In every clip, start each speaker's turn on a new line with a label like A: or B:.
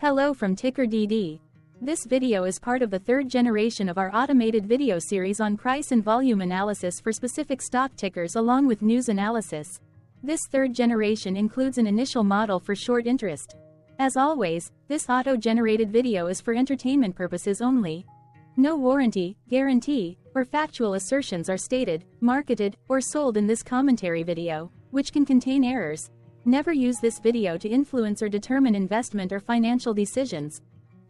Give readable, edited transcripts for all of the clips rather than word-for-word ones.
A: Hello from TickerDD. This video is part of the third generation of our automated video series on price and volume analysis for specific stock tickers along with news analysis. This third generation includes an initial model for short interest. As always, this auto-generated video is for entertainment purposes only. No warranty, guarantee, or factual assertions are stated, marketed, or sold in this commentary video, which can contain errors. Never use this video to influence or determine investment or financial decisions.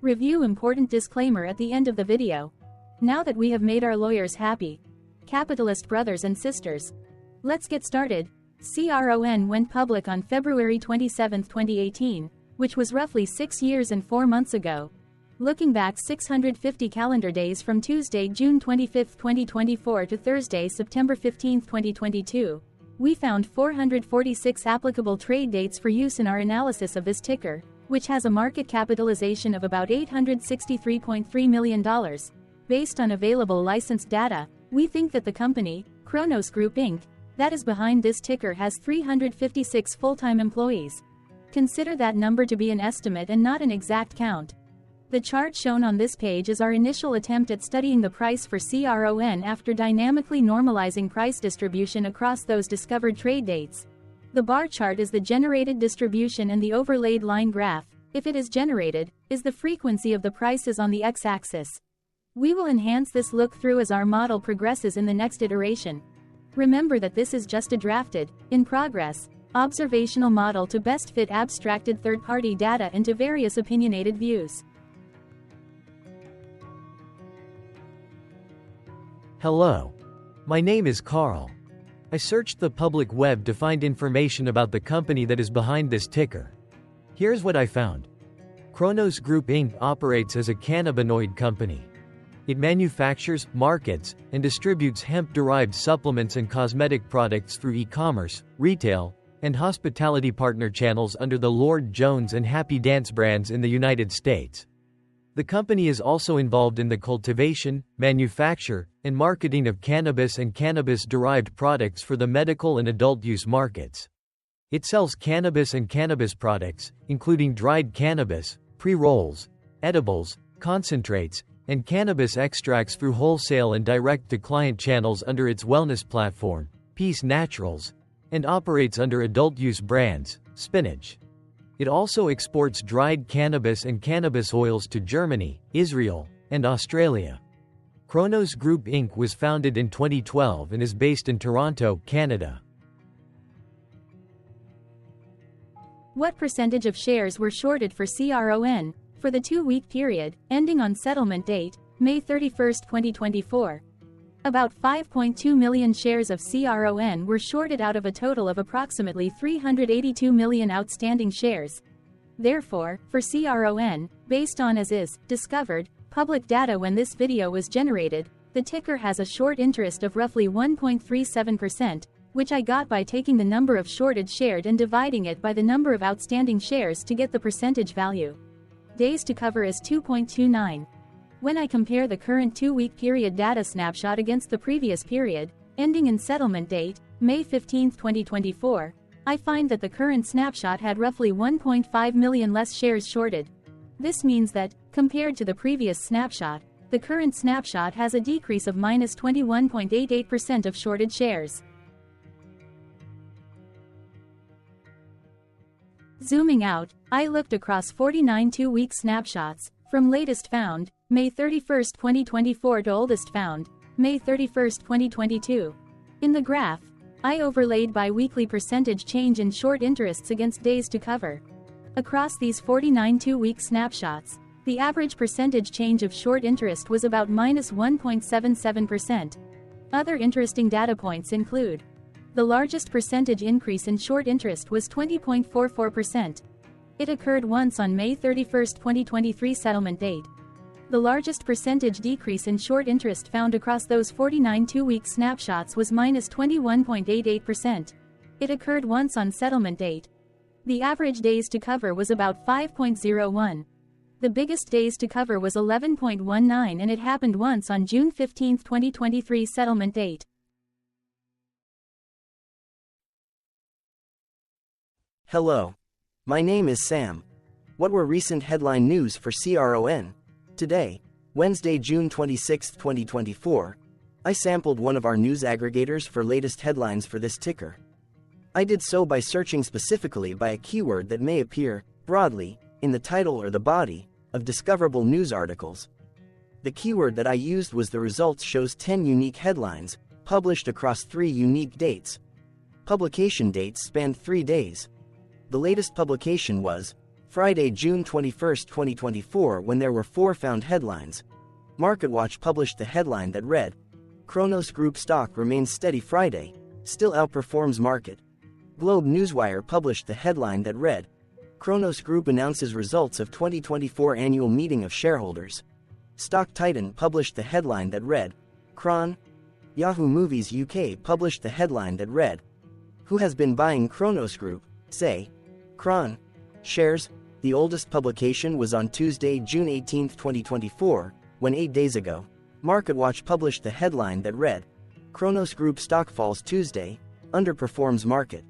A: Review important disclaimer at the end of the video. Now that we have made our lawyers happy, capitalist brothers and sisters, let's get started. CRON went public on February 27, 2018, which was roughly 6 years and 4 months ago. Looking back 650 calendar days from Tuesday, June 25, 2024 to Thursday, September 15, 2022, we found 446 applicable trade dates for use in our analysis of this ticker, which has a market capitalization of about $863.3 million. Based on available licensed data, we think that the company, CRON Group Inc., that is behind this ticker has 356 full-time employees. Consider that number to be an estimate and not an exact count. The chart shown on this page is our initial attempt at studying the price for CRON after dynamically normalizing price distribution across those discovered trade dates. The bar chart is the generated distribution and the overlaid line graph, if it is generated, is the frequency of the prices on the x-axis. We will enhance this look-through as our model progresses in the next iteration. Remember that this is just a drafted, in progress, observational model to best fit abstracted third-party data into various opinionated views.
B: Hello. My name is Carl. I searched the public web to find information about the company that is behind this ticker. Here's what I found. CRON Group Inc. operates as a cannabinoid company. It manufactures, markets, and distributes hemp-derived supplements and cosmetic products through e-commerce, retail, and hospitality partner channels under the Lord Jones and Happy Dance brands in the United States. The company is also involved in the cultivation, manufacture, and marketing of cannabis and cannabis-derived products for the medical and adult-use markets. It sells cannabis and cannabis products, including dried cannabis, pre-rolls, edibles, concentrates, and cannabis extracts through wholesale and direct-to-client channels under its wellness platform, Peace Naturals, and operates under adult-use brands, Spinach. It also exports dried cannabis and cannabis oils to Germany, Israel, and Australia. CRON Group Inc. was founded in 2012 and is based in Toronto, Canada.
A: What percentage of shares were shorted for CRON for the 2-week period, ending on settlement date, May 31, 2024? About 5.2 million shares of CRON were shorted out of a total of approximately 382 million outstanding shares. Therefore, for CRON, based on as is discovered public data when this video was generated, the ticker has a short interest of roughly 1.37%, which I got by taking the number of shorted shared and dividing it by the number of outstanding shares to get the percentage value. Days to cover is 2.29. When I compare the current 2-week period data snapshot against the previous period, ending in settlement date, May 15, 2024, I find that the current snapshot had roughly 1.5 million less shares shorted. This means that, compared to the previous snapshot, the current snapshot has a decrease of minus 21.88% of shorted shares. Zooming out, I looked across 49 2-week snapshots, from latest found, May 31, 2024 to oldest found, May 31, 2022. In the graph, I overlaid bi-weekly percentage change in short interests against days to cover. Across these 49 2-week snapshots, the average percentage change of short interest was about minus 1.77%. Other interesting data points include: the largest percentage increase in short interest was 20.44%. It occurred once on May 31, 2023 settlement date. The largest percentage decrease in short interest found across those 49 2-week snapshots was minus 21.88%. It occurred once on settlement date. The average days to cover was about 5.01. The biggest days to cover was 11.19 and it happened once on June 15, 2023 settlement date.
C: Hello. My name is Sam. What were recent headline news for CRON? Today, Wednesday, June 26, 2024, I sampled one of our news aggregators for latest headlines for this ticker. I did so by searching specifically by a keyword that may appear, broadly, in the title or the body of discoverable news articles. The keyword that I used was the results shows 10 unique headlines, published across 3 unique dates. Publication dates spanned 3 days. The latest publication was Friday, June 21, 2024, when there were 4 found headlines. MarketWatch published the headline that read, Cronos Group stock remains steady Friday, still outperforms market. Globe Newswire published the headline that read, Cronos Group announces results of 2024 annual meeting of shareholders. Stock Titan published the headline that read, CRON. Yahoo Movies UK published the headline that read, Who has been buying Cronos Group, say, CRON. Shares. The oldest publication was on Tuesday, June 18, 2024, when 8 days ago, MarketWatch published the headline that read, Cronos Group stock falls Tuesday, underperforms market.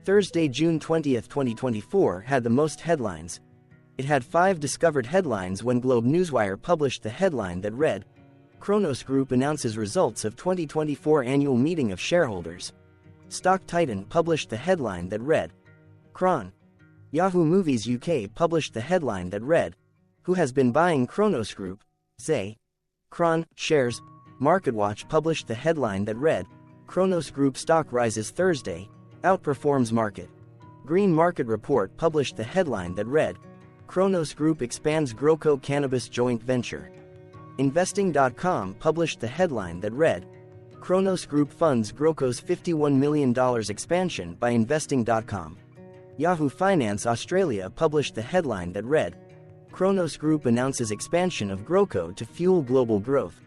C: Thursday, June 20, 2024 had the most headlines. It had 5 discovered headlines when Globe Newswire published the headline that read, Cronos Group announces results of 2024 annual meeting of shareholders. Stock Titan published the headline that read, CRON. Yahoo Movies UK published the headline that read, Who has been buying Cronos Group, say, CRON. Shares. MarketWatch published the headline that read, Cronos Group stock rises Thursday, outperforms market. Green Market Report published the headline that read, Cronos Group expands GrowCo cannabis joint venture. Investing.com published the headline that read, Cronos Group funds GrowCo's $51 million expansion by Investing.com. Yahoo Finance Australia published the headline that read, Cronos Group announces expansion of GrowCo to fuel global growth.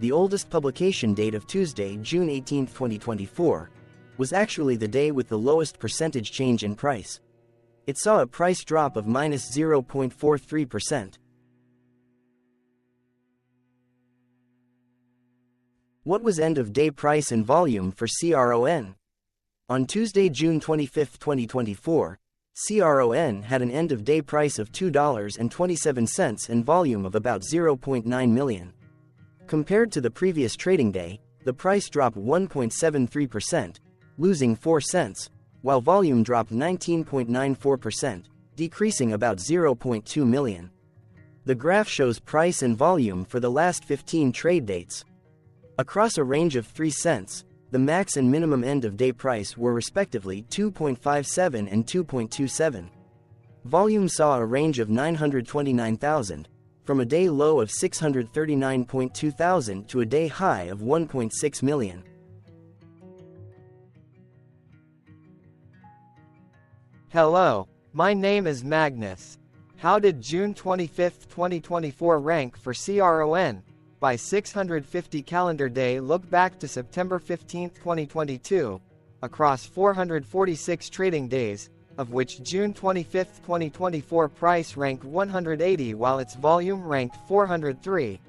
C: The oldest publication date of Tuesday, June 18, 2024, was actually the day with the lowest percentage change in price. It saw a price drop of -0.43%. What was end-of-day price and volume for CRON? On Tuesday, June 25, 2024, CRON had an end-of-day price of $2.27 and volume of about 0.9 million. Compared to the previous trading day, the price dropped 1.73%, losing 4 cents, while volume dropped 19.94%, decreasing about 0.2 million. The graph shows price and volume for the last 15 trade dates. Across a range of 3 cents, the max and minimum end-of-day price were respectively 2.57 and 2.27. Volume saw a range of 929,000, from a day low of 639.2 thousand to a day high of 1.6 million.
D: Hello, my name is Magnus. How did June 25, 2024 rank for CRON? By 650 calendar day look back to September 15, 2022, across 446 trading days, of which June 25, 2024 price ranked 180 while its volume ranked 403.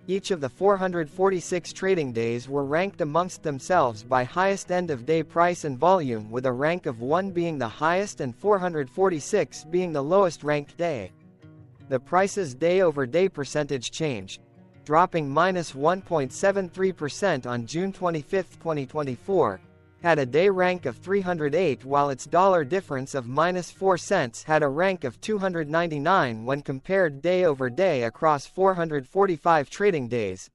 D: Each of the 446 trading days were ranked amongst themselves by highest end-of-day price and volume, with a rank of 1 being the highest and 446 being the lowest ranked day. The price's day-over-day percentage change, dropping -1.73% on June 25, 2024, had a day rank of 308 while its dollar difference of -4 cents had a rank of 299 when compared day-over-day across 445 trading days.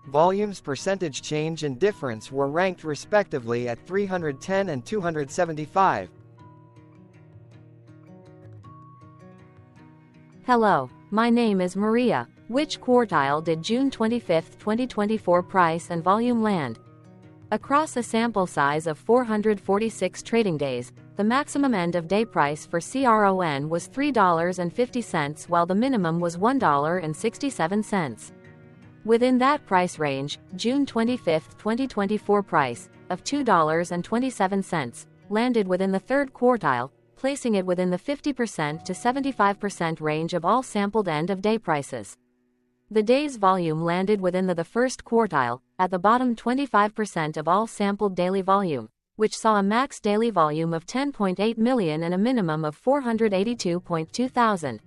D: Volume's percentage change and difference were ranked respectively at 310 and 275.
A: Hello, my name is Maria. Which quartile did June 25, 2024 price and volume land? Across a sample size of 446 trading days, the maximum end-of-day price for CRON was $3.50 while the minimum was $1.67. Within that price range, June 25, 2024 price, of $2.27, landed within the third quartile, placing it within the 50% to 75% range of all sampled end-of-day prices. The day's volume landed within the first quartile, at the bottom 25% of all sampled daily volume,
E: which saw a max daily volume of 10.8 million and a minimum of 482.2 thousand.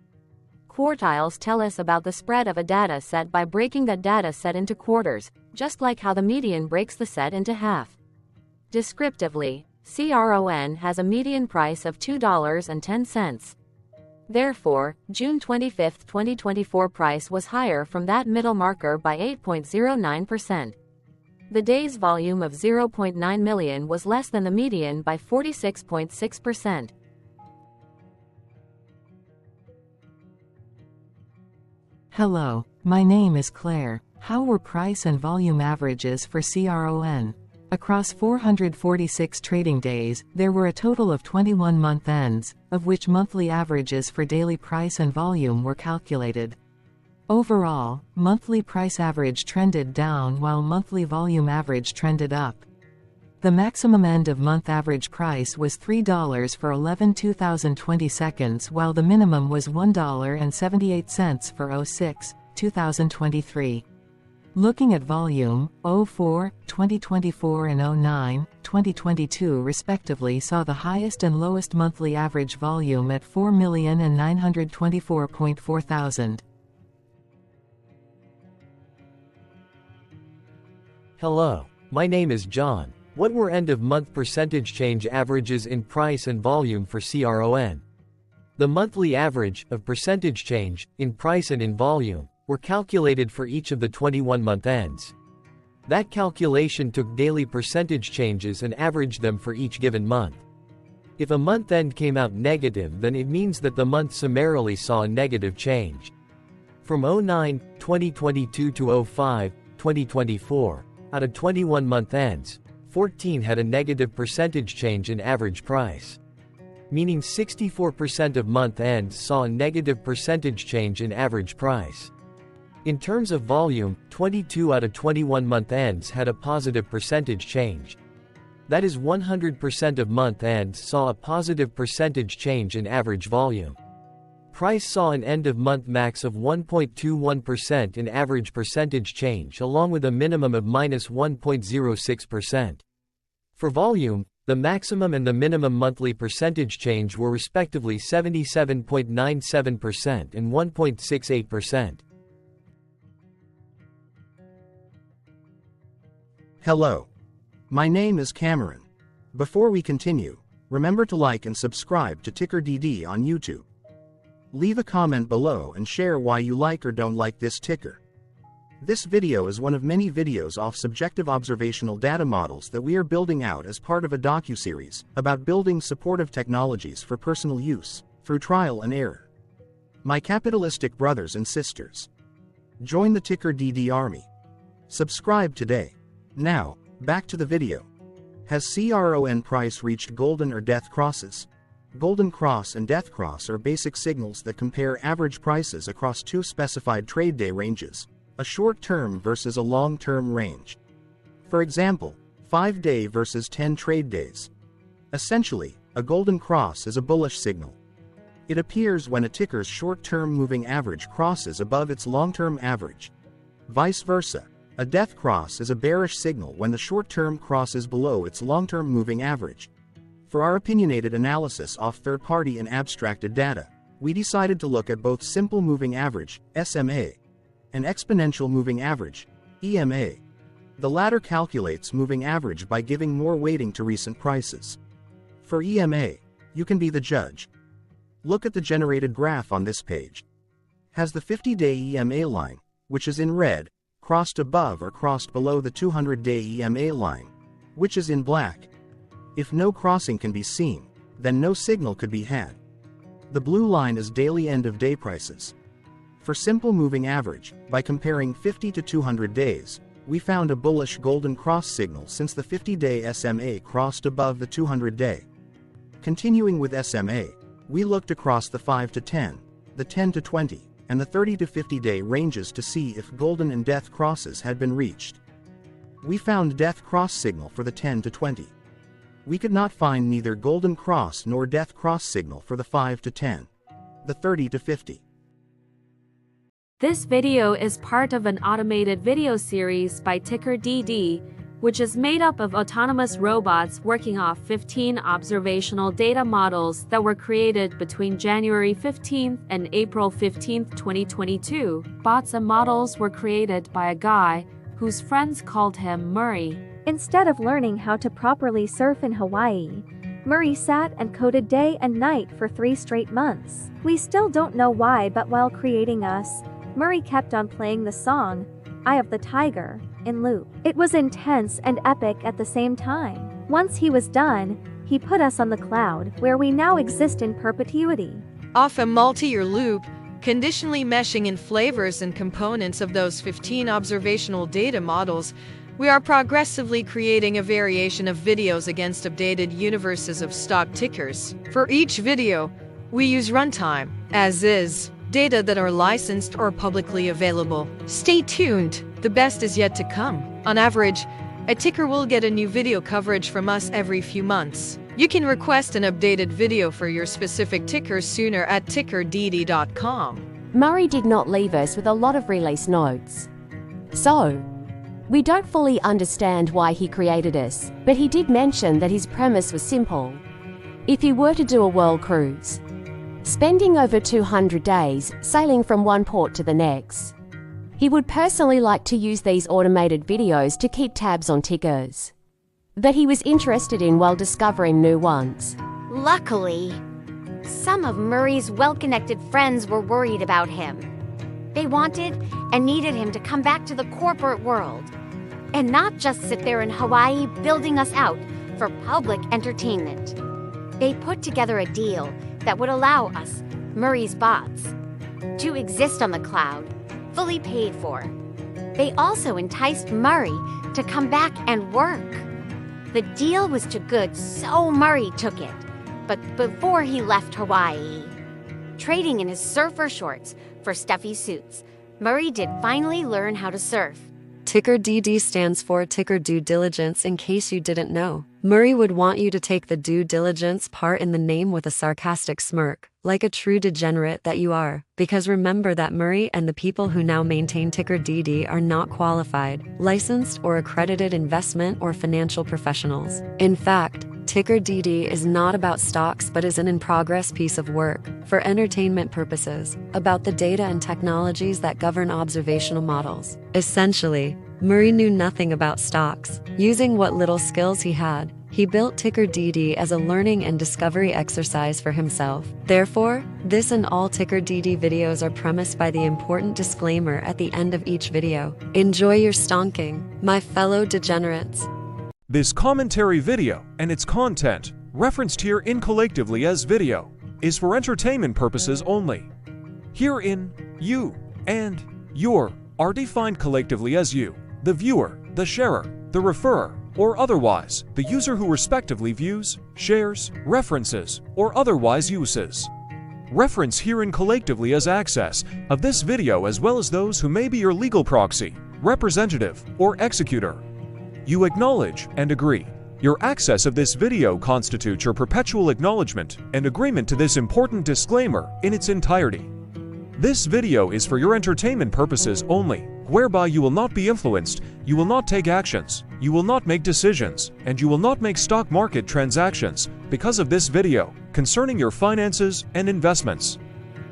E: Quartiles tell us about the spread of a data set by breaking that data set into quarters, just like how the median breaks the set into half. Descriptively, CRON has a median price of $2.10. Therefore, June 25, 2024 price was higher from that middle marker by 8.09%. The day's volume of 0.9 million was less than the median by 46.6%.
F: Hello, my name is Claire. How were price and volume averages for CRON? Across 446 trading days, there were a total of 21 month ends, of which monthly averages for daily price and volume were calculated. Overall, monthly price average trended down while monthly volume average trended up. The maximum end of month average price was $3 for 11 2020 seconds, while the minimum was $1.78 for 06 2023. Looking at volume, 04, 2024 and 09, 2022 respectively saw the highest and lowest monthly average volume at 4,924.4 thousand.
B: Hello, my name is John. What were end-of-month percentage change averages in price and volume for CRON? The monthly average of percentage change in price and in volume were calculated for each of the 21-month ends. That calculation took daily percentage changes and averaged them for each given month. If a month end came out negative, then it means that the month summarily saw a negative change. From 09, 2022 to 05, 2024, out of 21 month ends, 14 had a negative percentage change in average price. Meaning 64% of month ends saw a negative percentage change in average price. In terms of volume, 22 out of 21 month ends had a positive percentage change. That is 100% of month ends saw a positive percentage change in average volume. Price saw an end-of-month max of 1.21% in average percentage change, along with a minimum of -1.06%. For volume, the maximum and the minimum monthly percentage change were respectively 77.97% and 1.68%.
G: Hello. My name is Cameron. Before we continue, remember to like and subscribe to TickerDD on YouTube. Leave a comment below and share why you like or don't like this ticker. This video is one of many videos off subjective observational data models that we are building out as part of a docuseries about building supportive technologies for personal use, through trial and error. My capitalistic brothers and sisters, join the TickerDD army. Subscribe today. Now, back to the video. Has CRON price reached golden or death crosses? Golden cross and death cross are basic signals that compare average prices across two specified trade day ranges, a short-term versus a long-term range. For example, 5-day versus 10 trade days. Essentially, a golden cross is a bullish signal. It appears when a ticker's short-term moving average crosses above its long-term average. Vice versa, a death cross is a bearish signal when the short-term crosses below its long-term moving average. For our opinionated analysis off third-party and abstracted data, we decided to look at both simple moving average, SMA, and exponential moving average, EMA. The latter calculates moving average by giving more weighting to recent prices. For EMA, you can be the judge. Look at the generated graph on this page. Has the 50-day EMA line, which is in red, crossed above or crossed below the 200-day EMA line, which is in black? If no crossing can be seen, then no signal could be had. The blue line is daily end-of-day prices. For simple moving average, by comparing 50 to 200 days, we found a bullish golden cross signal since the 50-day SMA crossed above the 200-day. Continuing with SMA, we looked across the 5 to 10, the 10 to 20, and the 30 to 50-day ranges to see if golden and death crosses had been reached. We found death cross signal for the 10 to 20. We could not find neither golden cross nor death cross signal for the 5 to 10, the 30 to 50.
E: This video is part of an automated video series by TickerDD.
H: which is made up of autonomous robots working off 15 observational data models that were created between January 15th and April 15th, 2022. Bots and models were created by a guy whose friends called him Murray.
I: Instead of learning how to properly surf in Hawaii, Murray sat and coded day and night for 3 straight months. We still don't know why, but while creating us, Murray kept on playing the song, Eye of the Tiger, in loop. It was intense and epic at the same time. Once he was done, he put us on the cloud, where we now exist in perpetuity.
J: Off a multi-year loop, conditionally meshing in flavors and components of those 15 observational data models, we are progressively creating a variation of videos against updated universes of stock tickers. For each video, we use runtime, as is, data that are licensed or publicly available. Stay tuned, the best is yet to come. On average, a ticker will get a new video coverage from us every few months. You can request an updated video for your specific ticker sooner at TickerDD.com.
E: Murray did not leave us with a lot of release notes. So, we don't fully understand why he created us, but he did mention that his premise was simple. If he were to do a world cruise, spending over 200 days sailing from one port to the next, he would personally like to use these automated videos to keep tabs on tickers that he was interested in while discovering new ones.
K: Luckily, some of Murray's well-connected friends were worried about him. They wanted and needed him to come back to the corporate world and not just sit there in Hawaii building us out for public entertainment. They put together a deal that would allow us, Murray's bots, to exist on the cloud, fully paid for. They also enticed Murray to come back and work. The deal was too good, so Murray took it. But before he left Hawaii, trading in his surfer shorts for stuffy suits, Murray did finally learn how to surf.
L: TickerDD stands for Ticker Due Diligence, in case you didn't know. Murray would want you to take the due diligence part in the name with a sarcastic smirk, like a true degenerate that you are. Because remember that Murray and the people who now maintain TickerDD are not qualified, licensed, or accredited investment or financial professionals. In fact, TickerDD is not about stocks but is an in-progress piece of work, for entertainment purposes, about the data and technologies that govern observational models. Essentially, Murray knew nothing about stocks. Using what little skills he had, he built TickerDD as a learning and discovery exercise for himself. Therefore, this and all TickerDD videos are premised by the important disclaimer at the end of each video. Enjoy your stonking, my fellow degenerates.
M: This commentary video and its content, referenced here collectively as video, is for entertainment purposes only. Herein, you and your are defined collectively as you, the viewer, the sharer, the referrer, or otherwise, the user who respectively views, shares, references, or otherwise uses. Reference herein collectively as access of this video as well as those who may be your legal proxy, representative, or executor. You acknowledge and agree. Your access of this video constitutes your perpetual acknowledgement and agreement to this important disclaimer in its entirety. This video is for your entertainment purposes only, whereby you will not be influenced, you will not take actions, you will not make decisions, and you will not make stock market transactions because of this video concerning your finances and investments.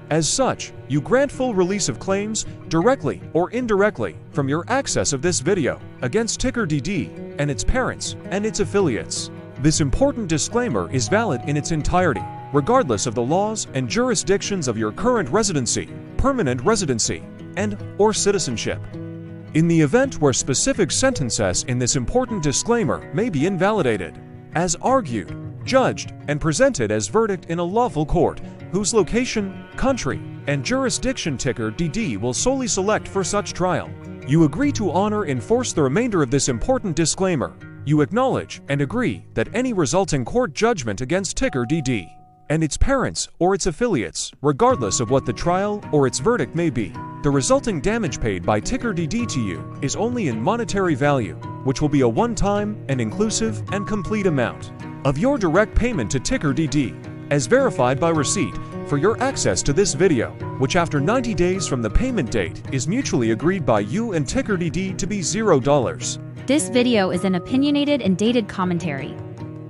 M: As such, you grant full release of claims, directly or indirectly, from your access of this video against TickerDD and its parents and its affiliates. This important disclaimer is valid in its entirety, regardless of the laws and jurisdictions of your current residency, permanent residency, and/or citizenship. In the event where specific sentences in this important disclaimer may be invalidated, as argued, judged, and presented as verdict in a lawful court, whose location, country, and jurisdiction TickerDD will solely select for such trial, you agree to honor and enforce the remainder of this important disclaimer. You acknowledge and agree that any resulting court judgment against TickerDD and its parents or its affiliates, regardless of what the trial or its verdict may be, the resulting damage paid by TickerDD to you is only in monetary value, which will be a one-time and inclusive and complete amount of your direct payment to TickerDD, as verified by receipt, for your access to this video, which after 90 days from the payment date is mutually agreed by you and TickerDD to be $0.
N: This video is an opinionated and dated commentary.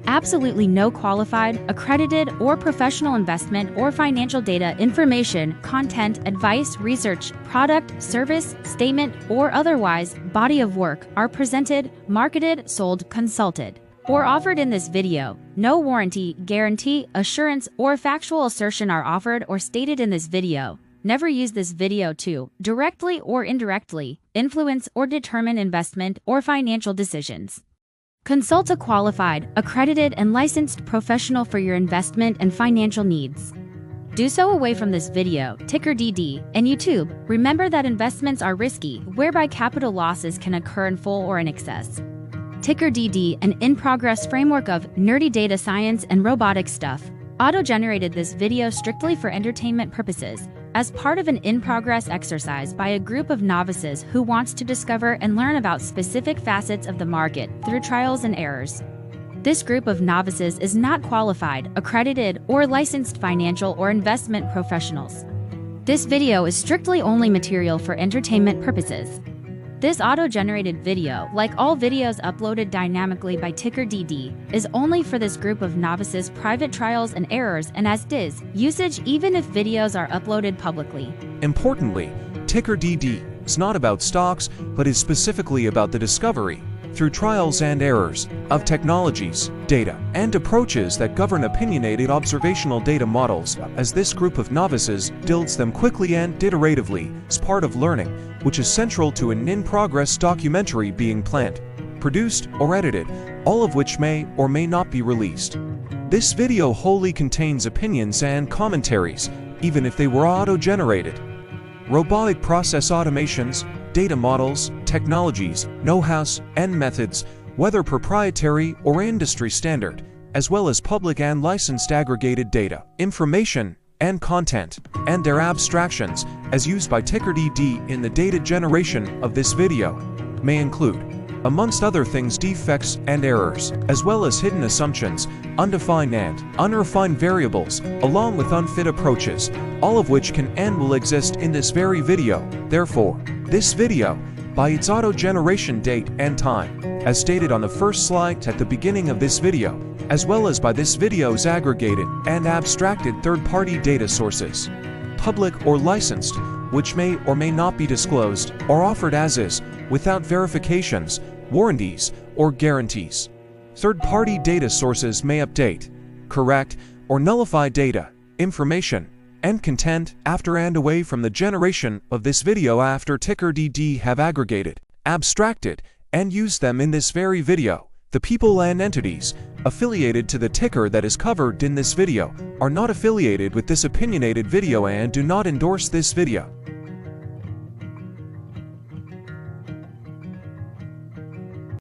N: Absolutely no qualified, accredited, or professional investment or financial data, information, content, advice, research, product, service, statement, or otherwise body of work are presented, marketed, sold, consulted, or offered in this video. No warranty, guarantee, assurance, or factual assertion are offered or stated in this video. Never use this video to, directly or indirectly, influence or determine investment or financial decisions. Consult a qualified, accredited, and licensed professional for your investment and financial needs. Do so away from this video, TickerDD, and YouTube. Remember that investments are risky, whereby capital losses can occur in full or in excess. TickerDD, an in-progress framework of nerdy data science and robotic stuff, auto-generated this video strictly for entertainment purposes, as part of an in-progress exercise by a group of novices who wants to discover and learn about specific facets of the market through trials and errors. This group of novices is not qualified, accredited, or licensed financial or investment professionals. This video is strictly only material for entertainment purposes. This auto-generated video, like all videos uploaded dynamically by TickerDD, is only for this group of novices' private trials and errors and as is usage even if videos are uploaded publicly.
M: Importantly, TickerDD is not about stocks, but is specifically about the discovery, through trials and errors, of technologies, data, and approaches that govern opinionated observational data models, as this group of novices builds them quickly and iteratively as part of learning, which is central to an in-progress documentary being planned, produced, or edited, all of which may or may not be released. This video wholly contains opinions and commentaries, even if they were auto-generated. Robotic process automations, data models, technologies, know-hows, and methods, whether proprietary or industry standard, as well as public and licensed aggregated data, information, and content, and their abstractions, as used by TickerDD in the data generation of this video, may include, amongst other things, defects and errors, as well as hidden assumptions, undefined and unrefined variables, along with unfit approaches, all of which can and will exist in this very video. Therefore, this video, by its auto-generation date and time, as stated on the first slide at the beginning of this video, as well as by this video's aggregated and abstracted third-party data sources, public or licensed, which may or may not be disclosed or offered as is, without verifications, warranties, or guarantees. Third-party data sources may update, correct, or nullify data, information, and content after and away from the generation of this video after TickerDD have aggregated, abstracted, and used them in this very video. The people and entities affiliated to the ticker that is covered in this video are not affiliated with this opinionated video and do not endorse this video.